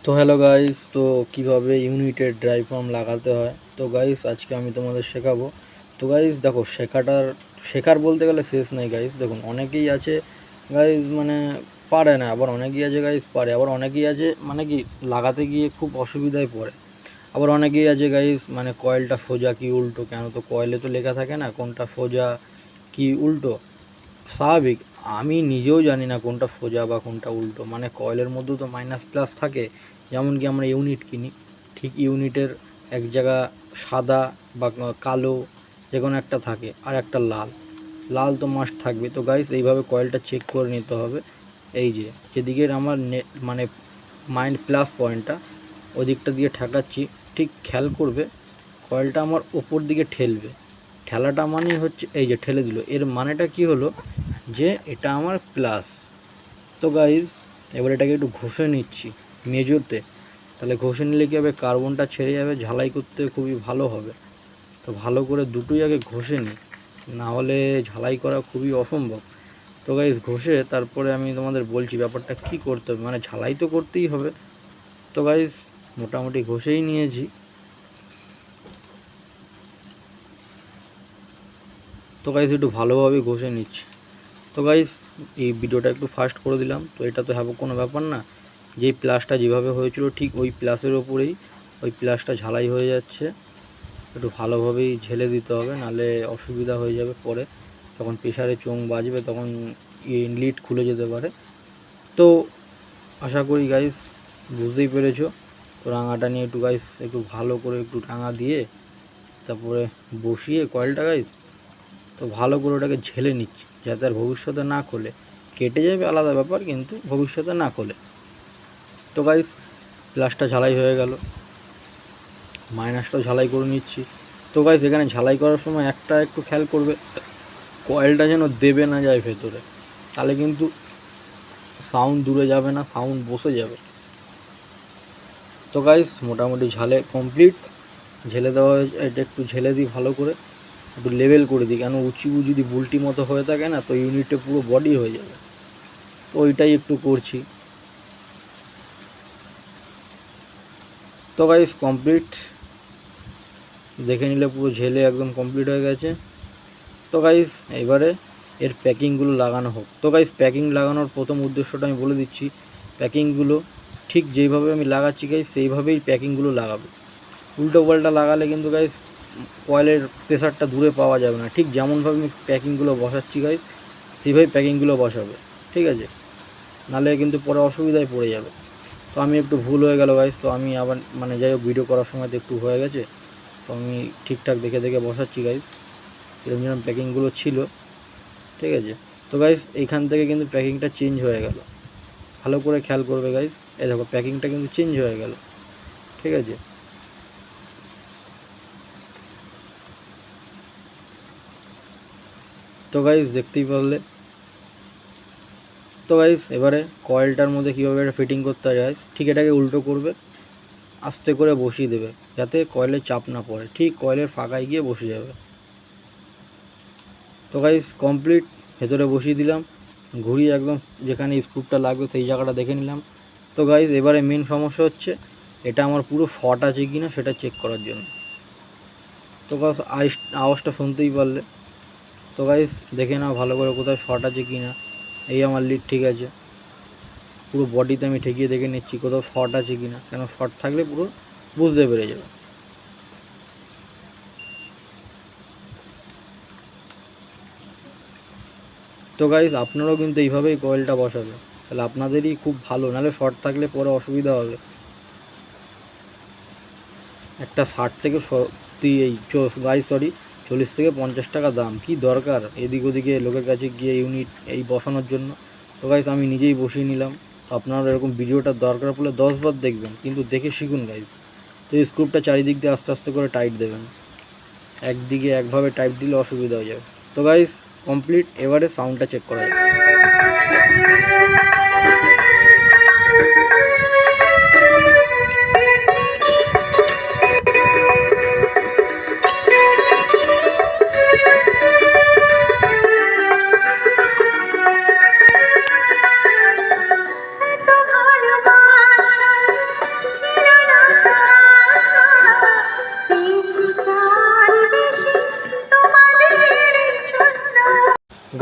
তো hello guys, তো কিভাবে ইউনিটের ড্রাই পাম্প লাগাতে হয়। তো গাইস আজকে আমি তোমাদের শেখাবো। তো গাইস দেখো, শেখার বলতে গেলে শেষ নেই গাইস। দেখুন, অনেকেই আছে গাইস মানে পারে না, আবার অনেকেই আছে গাইস পারে, আবার অনেকেই আছে মানে কি লাগাতে গিয়ে খুব অসুবিধায় পড়ে। আবার অনেকেই আছে গাইস মানে কয়েলটা সোজা কি উল্টো, কেন তো কয়েলে তো লেখা থাকে না কোনটা সোজা কি উল্টো। স্বাভাবিক, আমি নিজেও জানি না কোনটা সোজা বা কোনটা উল্টো, মানে কয়েলের মধ্যেও তো মাইনাস প্লাস থাকে। যেমন কি আমরা ইউনিট কিনি, ঠিক ইউনিটের এক জায়গা সাদা বা কালো যে কোনো একটা থাকে, আর একটা লাল, লাল তো মাস্ট থাকবে। তো গাইস এইভাবে কয়েলটা চেক করে নিতে হবে। এই যে যেদিকের আমার মানে মাইন্ড প্লাস পয়েন্টটা, ওই দিকটা দিয়ে ঠেকাচ্ছি, ঠিক খেয়াল করবে কয়েলটা আমার ওপর দিকে ঠেলবে। ঠেলাটা মানে হচ্ছে এই যে ঠেলে দিল, এর মানেটা কি হলো যে এটা আমার প্লাস। তো গাইজ এবার এটাকে একটু ঘষে নিচ্ছি মেজোতে, তাহলে ঘষে নিলে কী হবে, কার্বনটা ছেড়ে যাবে, ঝালাই করতে খুবই ভালো হবে। তো ভালো করে দুটোই আগে ঘষে নিই, না হলে ঝালাই করা খুবই অসম্ভব। তো গাইজ ঘষে তারপরে আমি তোমাদের বলছি ব্যাপারটা কী করতে হবে, মানে ঝালাই তো করতেই হবে। তো গাইজ মোটামুটি ঘষেই নিয়েছি। তো গাইজ একটু ভালোভাবে ঘষে নিচ্ছি। তো গাইজ এই ভিডিওটা একটু ফাস্ট করে দিলাম, তো এটা তো হবে কোনো ব্যাপার না। যেই প্লাসটা যেভাবে হয়েছিল ঠিক ওই প্লাসের ওপরেই ওই প্লাসটা ঝালাই হয়ে যাচ্ছে। একটু ভালোভাবেই ঝেলে দিতে হবে, নাহলে অসুবিধা হয়ে যাবে পরে, যখন প্রেশারে চোং বাজবে তখন লিড খুলে যেতে পারে। তো আশা করি গাইস বুঝতেই পেরেছো। তো রাঙাটা নিয়ে একটু গাইস একটু ভালো করে একটু রাঙা দিয়ে তারপরে বসিয়ে কয়েলটা গাইস তো ভালো করে ওটাকে ঝেলে নিচ্ছি, যাতে আর ভবিষ্যতে না খোলে। কেটে যাবে আলাদা ব্যাপার, কিন্তু ভবিষ্যতে না খোলে। তো গাইস প্লাসটা ঝালাই হয়ে গেল, মাইনাসটাও ঝালাই করে নিচ্ছি। তো গাইস এখানে ঝালাই করার সময় একটা একটু খেয়াল করবে, কয়েলটা যেন দেবে না যায় ভেতরে, তাহলে কিন্তু সাউন্ড দূরে যাবে না, সাউন্ড বসে যাবে। তো গাইস মোটামুটি ঝালে কমপ্লিট, ঝেলে দেওয়া হয়েছে। এটা একটু ঝেলে দিই ভালো করে, একটু লেভেল করে দিই, কেন উঁচু যদি বুলটি মতো হয়ে থাকে না তো ইউনিটে পুরো বডি হয়ে যাবে। তো ওইটাই একটু করছি। তো গাইস কমপ্লিট, দেখে নিলে পুরো ঝেলে একদম কমপ্লিট হয়ে গেছে। তো গাইস এবারে এর প্যাকিংগুলো লাগানো হোক। তো গাইস প্যাকিং লাগানোর প্রথম উদ্দেশ্যটা আমি বলে দিচ্ছি। প্যাকিংগুলো ঠিক যেইভাবে আমি লাগাচ্ছি গাইস সেইভাবেই প্যাকিংগুলো লাগাবে। উল্টো পাল্টা লাগালে কিন্তু গাইস কয়েলের প্রেসারটা দূরে পাওয়া যাবে না। ঠিক যেমনভাবে আমি প্যাকিংগুলো বসাচ্ছি গাইস সেইভাবেই প্যাকিংগুলো বসাবে, ঠিক আছে? নাহলে কিন্তু পরে অসুবিধায় পড়ে যাবে। তো আমি একটু ভুল হয়ে গেল গাইস, তো আমি আবার মানে যাই হোক ভিডিও করার সময় তো একটু হয়ে গেছে, তো আমি ঠিকঠাক দেখে দেখে বসাচ্ছি গাইস, এরকম যেরকম প্যাকিংগুলো ছিল, ঠিক আছে? তো গাইস এইখান থেকে কিন্তু প্যাকিংটা চেঞ্জ হয়ে গেল, ভালো করে খেয়াল করবে গাইস। এই দেখো প্যাকিংটা কিন্তু চেঞ্জ হয়ে গেল, ঠিক আছে? তো গাইস দেখতেই পারলে। তো গাইস এবারে কয়েলটার মধ্যে কীভাবে এটা ফিটিং করতে হয় গাইস, ঠিক এটাকে উল্টো করবে, আস্তে করে বসিয়ে দেবে যাতে কয়েলের চাপ না পড়ে, ঠিক কয়েলের ফাঁকায় গিয়ে বসে যাবে। তো গাইস কমপ্লিট, ভেতরে বসিয়ে দিলাম, ঘুরিয়ে একদম যেখানে স্ক্রুটা লাগবে সেই জায়গাটা দেখে নিলাম। তো গাইস এবারে মেন সমস্যা হচ্ছে এটা আমার পুরো শর্ট আছে কি না সেটা চেক করার জন্য। তো গাইস আওয়াজটা শুনতেই পারলে। তো গাইস দেখে নাও ভালো করে কোথায় শর্ট আছে কি না। এই আমার লিড ঠিক আছে, পুরো বডিতে আমি ঠেকিয়ে দেখে নিচ্ছি কোথাও শর্ট আছে কি না, কেন শর্ট থাকলে পুরো বুঝতে পেরে যাবে। তো গাইস আপনারাও কিন্তু এইভাবেই কয়েলটা বসাবে, তাহলে আপনাদেরই খুব ভালো, নাহলে শর্ট থাকলে পরে অসুবিধা হবে। একটা 60 থেকে এই গাইস সরি 40 থেকে 50 টাকা দাম, কি দরকার এদিক ওদিকে লোকের কাছে গিয়ে ইউনিট এই বসানোর জন্য। তো গাইস আমি নিজেই বসিয়ে নিলাম। আপনারা এরকম ভিডিওটার দরকার পড়লে 10 বার দেখবেন, কিন্তু দেখে শিখুন গাইস। তো এই স্ক্রুপটা চারিদিক দিয়ে আস্তে আস্তে করে টাইট দেবেন, একদিকে একভাবে টাইট দিলে অসুবিধা হয়ে যাবে। তো গাইস কমপ্লিট, এবারে সাউন্ডটা চেক করা যাবে।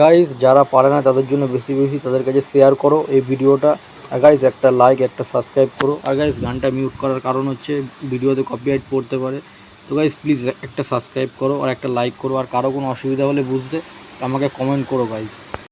গাইস যারা পারে না তাদের জন্য বেশি বেশি তাদের কাছে শেয়ার করো এই ভিডিওটা। আর গাইস একটা লাইক একটা সাবস্ক্রাইব করো। আর গাইস গানটা মিউট করার কারণ হচ্ছে ভিডিওতে কপিরাইট পড়তে পারে। তো গাইস প্লিজ একটা সাবস্ক্রাইব করো আর একটা লাইক করো। আর কারো কোনো অসুবিধা হলে বুঝতে আমাকে কমেন্ট করো গাইস।